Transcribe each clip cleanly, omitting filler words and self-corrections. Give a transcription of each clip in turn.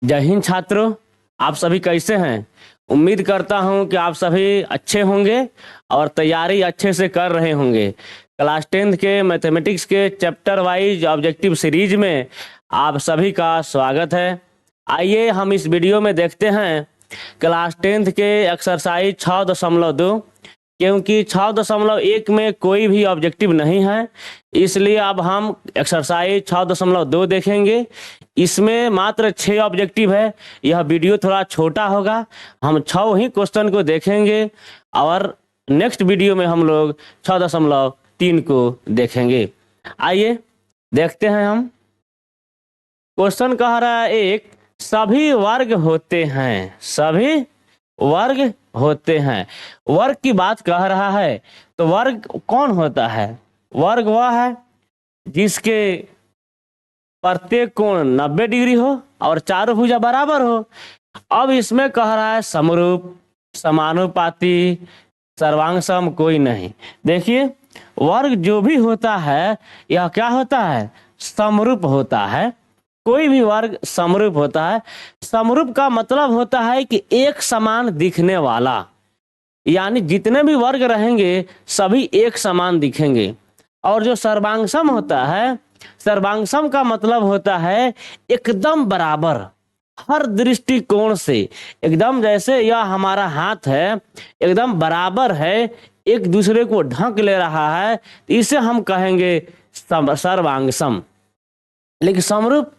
जय हिंद छात्रों, आप सभी कैसे हैं। उम्मीद करता हूं कि आप सभी अच्छे होंगे और तैयारी अच्छे से कर रहे होंगे। क्लास 10th के मैथमेटिक्स के चैप्टर वाइज ऑब्जेक्टिव सीरीज में आप सभी का स्वागत है। आइए हम इस वीडियो में देखते हैं क्लास 10th के एक्सरसाइज 6.2, क्योंकि 6.1 में कोई भी ऑब्जेक्टिव नहीं है, इसलिए अब हम एक्सरसाइज 6.2 देखेंगे। इसमें मात्र 6 ऑब्जेक्टिव है। यह वीडियो थोड़ा छोटा होगा, हम 6 ही क्वेश्चन को देखेंगे और नेक्स्ट वीडियो में हम लोग 6.3 को देखेंगे। आइए देखते हैं हम। क्वेश्चन कह रहा है एक, सभी वर्ग होते हैं, सभी वर्ग होते हैं। वर्ग की बात कह रहा है तो वर्ग कौन होता है? वर्ग वह है जिसके प्रत्येक कोण 90 डिग्री हो और चारों भुजा बराबर हो। अब इसमें कह रहा है समरूप, समानुपाती, सर्वांग कोई नहीं। देखिए वर्ग जो भी होता है यह क्या होता है? समरूप होता है। कोई भी वर्ग समरूप होता है। समरूप का मतलब होता है कि एक समान दिखने वाला, यानी जितने भी वर्ग रहेंगे सभी एक समान दिखेंगे। और जो सर्वांगसम होता है, सर्वांगसम का मतलब होता है एकदम बराबर, हर दृष्टिकोण से एकदम, जैसे यह हमारा हाथ है एकदम बराबर है, एक दूसरे को ढक ले रहा है, इसे हम कहेंगे सर्वांगसम। लेकिन समरूप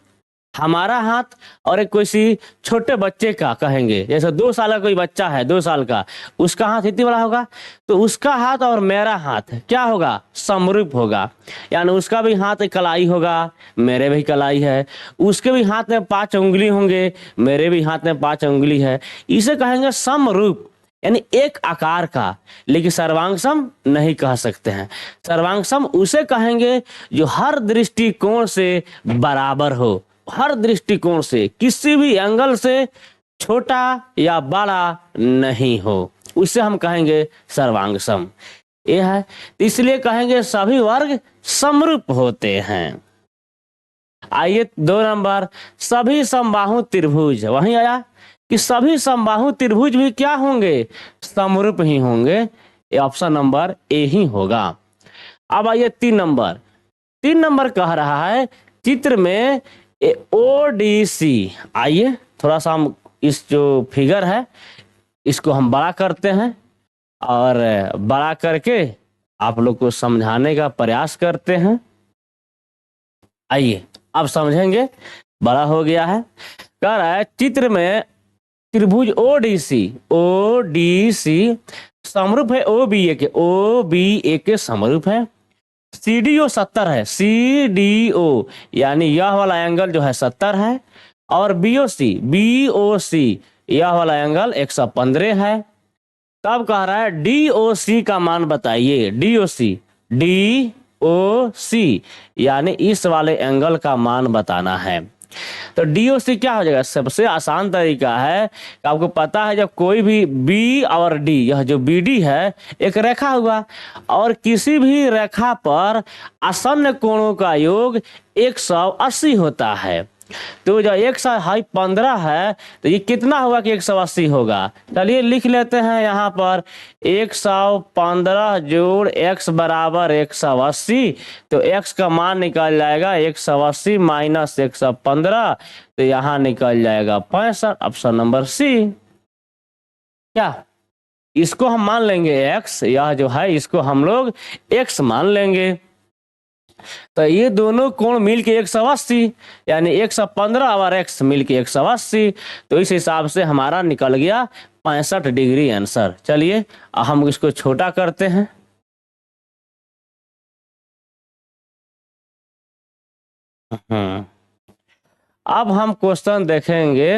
हमारा हाथ और एक किसी छोटे बच्चे का कहेंगे, जैसे 2 साल का कोई बच्चा है, 2 साल का, उसका हाथ इतनी बड़ा होगा, तो उसका हाथ और मेरा हाथ क्या होगा? समरूप होगा। यानी उसका भी हाथ एक कलाई होगा, मेरे भी कलाई है, उसके भी हाथ में 5 उंगली होंगे, मेरे भी हाथ में 5 उंगली है, इसे कहेंगे समरूप, यानी एक आकार का। लेकिन सर्वांगसम नहीं कह सकते हैं। सर्वांगसम उसे कहेंगे जो हर दृष्टिकोण से बराबर हो, हर दृष्टिकोण से किसी भी एंगल से छोटा या बड़ा नहीं हो, उसे हम कहेंगे सर्वांगसम। यह है, इसलिए कहेंगे सभी वर्ग समरूप होते हैं। आइए 2 नंबर, सभी समबाहु त्रिभुज। वहीं आया कि सभी समबाहु त्रिभुज भी क्या होंगे? समरूप ही होंगे। ये ऑप्शन नंबर ए ही होगा। अब आइए 3 नंबर। 3 नंबर कह रहा है चित्र में ओडीसी। आइए थोड़ा सा हम इस जो फिगर है इसको हम बड़ा करते हैं और बड़ा करके आप लोग को समझाने का प्रयास करते हैं। आइए अब समझेंगे। बड़ा हो गया है। कह रहा है चित्र में त्रिभुज ओडीसी, ओडीसी समरूप है ओबीए के, ओबीए के समरूप है। सीडीओ 70 है, सीडीओ यानी यह वाला एंगल जो है 70 है। और बीओसी, बीओसी यह वाला एंगल 115 है। तब कह रहा है डीओसी का मान बताइए। डीओसी, डीओसी यानी इस वाले एंगल का मान बताना है। तो डीओसी क्या हो जाएगा? सबसे आसान तरीका है कि आपको पता है जब कोई भी बी और डी, यह जो बीडी है एक रेखा हुआ, और किसी भी रेखा पर आसन्न कोणों का योग 180 होता है। तो जब 115 है तो ये कितना होगा कि 180 होगा? चलिए लिख लेते हैं यहाँ पर 115 जोड़ x बराबर 180। तो x का मान निकल जाएगा 180 माइनस 115, तो यहाँ निकल जाएगा 65। Option number C. क्या इसको हम मान लेंगे x, यह जो है इसको हम लोग x मान लेंगे। तो ये दोनों कोण मिलके 180, यानी 115 और x मिलके 180, तो इस हिसाब से हमारा निकल गया 65 डिग्री आंसर। चलिए हम इसको छोटा करते हैं। अब हम क्वेश्चन देखेंगे।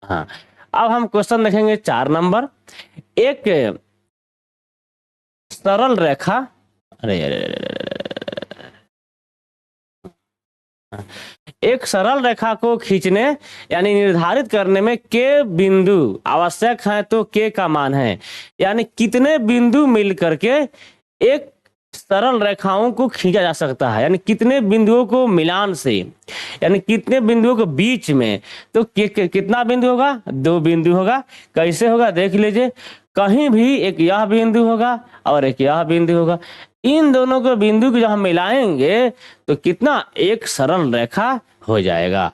हाँ, अब हम क्वेश्चन देखेंगे 4 नंबर। एक सरल रेखा, अरे एक सरल रेखा को खींचने यानी निर्धारित करने में के बिंदु आवश्यक है, तो के का मान है, यानी कितने बिंदु मिल करके एक सरल रेखाओं को खींचा जा सकता है, यानी कितने बिंदुओं को मिलान से, यानी कितने बिंदुओं के बीच में, तो कितना बिंदु होगा, 2 बिंदु होगा। कैसे होगा देख लीजिए, कहीं भी एक यह बिंदु होगा और एक यह बिंदु होगा, इन दोनों के बिंदु को जब हम मिलाएंगे तो कितना, एक सरल रेखा हो जाएगा।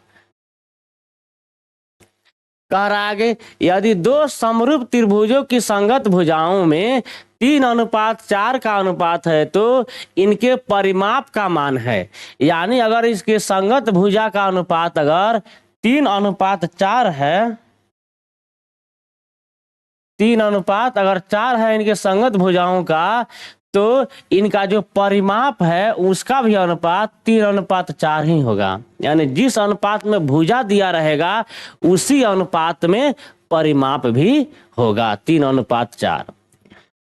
कह रहा आगे, यदि 2 समरूप त्रिभुजों की संगत भुजाओं में 3:4 का अनुपात है तो इनके परिमाप का मान है। यानी अगर इसके संगत भुजा का अनुपात अगर 3:4 है, 3:4 है इनके संगत भुजाओं का, तो इनका जो परिमाप है उसका भी अनुपात 3:4 ही होगा। यानी जिस अनुपात में भुजा दिया रहेगा उसी अनुपात में परिमाप भी होगा, 3:4।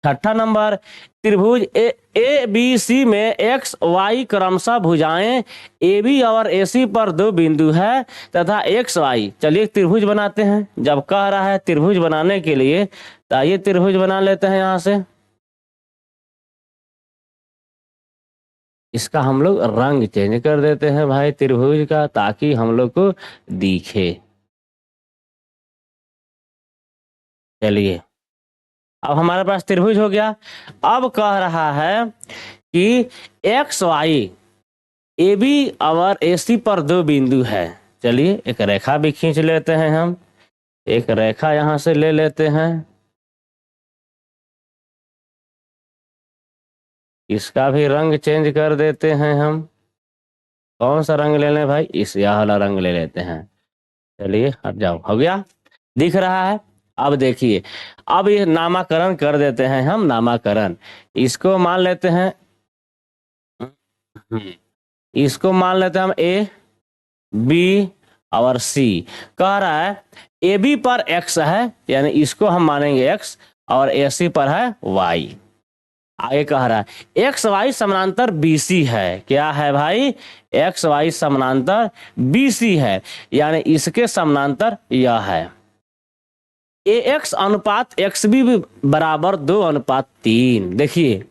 छठा नंबर, त्रिभुज ए बी सी में एक्स वाई क्रमशः भुजाएं ए बी और ए सी पर 2 बिंदु है तथा एक्स वाई। चलिए त्रिभुज बनाते हैं। जब कह रहा है त्रिभुज बनाने के लिए, तो आइए त्रिभुज बना लेते हैं। यहां से इसका हम लोग रंग चेंज कर देते हैं भाई त्रिभुज का, ताकि हम लोग को दिखे। चलिए, अब हमारे पास त्रिभुज हो गया। अब कह रहा है कि एक्स वाई ए बी और ए सी पर 2 बिंदु है। चलिए एक रेखा भी खींच लेते हैं हम, एक रेखा यहां से ले लेते हैं। इसका भी रंग चेंज कर देते हैं हम। कौन सा रंग ले लें भाई, इस यह वाला रंग ले लेते हैं। चलिए हट जाओ, हो गया, दिख रहा है। अब देखिए, अब ये नामाकरण कर देते हैं हम, नामाकरण। इसको मान लेते हैं, इसको मान लेते हैं हम ए बी और सी। कह रहा है ए बी पर एक्स है, यानी इसको हम मानेंगे एक्स, और ए सी पर है वाई। आगे कह रहा है एक्स वाई समानांतर बी सी है। क्या है भाई, एक्स वाई समानांतर बी सी है, यानी इसके समानांतर यह है। ए एक्स अनुपात एक्स बी बराबर 2:3। देखिए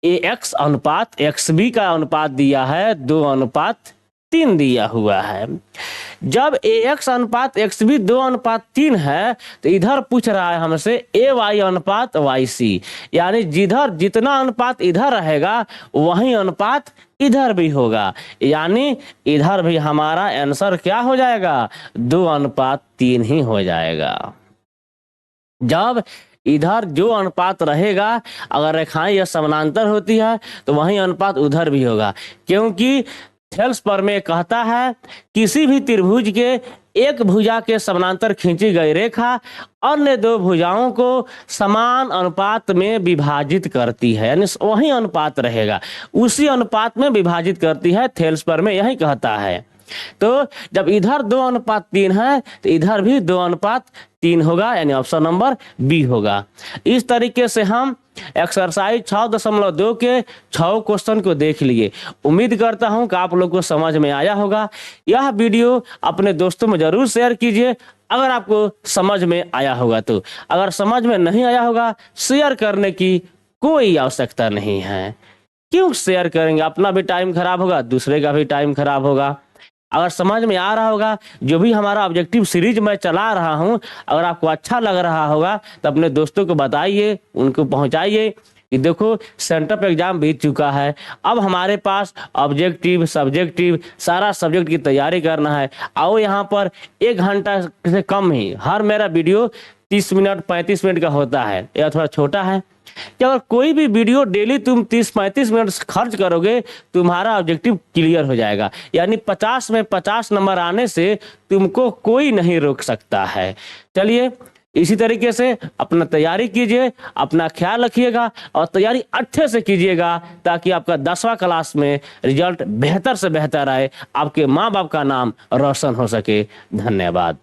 ए एक्स अनुपात एक्स बी का अनुपात दिया है 2:3 दिया हुआ है। जब ए एक्स अनुपात एक्स बी 2:3 है, तो इधर पूछ रहा है हमसे ए वाई अनुपात वाई सी, यानी जिधर जितना अनुपात इधर रहेगा वही अनुपात इधर भी होगा, यानी इधर भी हमारा आंसर क्या हो जाएगा, 2:3 ही हो जाएगा। जब इधर जो अनुपात रहेगा, अगर रेखाएं यह समानांतर होती है तो वही अनुपात उधर भी होगा, क्योंकि थेल्स प्रमेय कहता है किसी भी त्रिभुज के एक भुजा के समानांतर खींची गई रेखा अन्य 2 भुजाओं को समान अनुपात में विभाजित करती है, यानी वही अनुपात रहेगा, उसी अनुपात में विभाजित करती है। थेल्स प्रमेय यही कहता है। तो जब इधर 2:3 है तो इधर भी 2:3 होगा, यानी ऑप्शन नंबर बी होगा। इस तरीके से हम एक्सरसाइज 6.2 के 6 क्वेश्चन को देख लिए। उम्मीद करता हूं कि आप लोग को समझ में आया होगा। यह वीडियो अपने दोस्तों में जरूर शेयर कीजिए अगर आपको समझ में आया होगा तो। अगर समझ में नहीं आया होगा, शेयर करने की कोई आवश्यकता नहीं है। क्यों शेयर करेंगे, अपना भी टाइम खराब होगा, दूसरे का भी टाइम खराब होगा। अगर समझ में आ रहा होगा, जो भी हमारा ऑब्जेक्टिव सीरीज मैं चला रहा हूं, अगर आपको अच्छा लग रहा होगा तो अपने दोस्तों को बताइए, उनको पहुंचाइए कि देखो सेंटर पे एग्जाम बीत चुका है, अब हमारे पास ऑब्जेक्टिव सब्जेक्टिव सारा सब्जेक्ट की तैयारी करना है। आओ यहाँ पर 1 घंटा से कम ही हर मेरा वीडियो 30 मिनट 35 मिनट का होता है, यह थोड़ा छोटा है। कि अगर कोई भी वीडियो डेली तुम 30-35 मिनट खर्च करोगे, तुम्हारा ऑब्जेक्टिव क्लियर हो जाएगा, यानी 50 में 50 नंबर आने से तुमको कोई नहीं रोक सकता है। चलिए इसी तरीके से अपना तैयारी कीजिए, अपना ख्याल रखिएगा और तैयारी अच्छे से कीजिएगा, ताकि आपका 10वां क्लास में रिजल्ट बेहतर से बेहतर आए, आपके माँ बाप का नाम रोशन हो सके। धन्यवाद।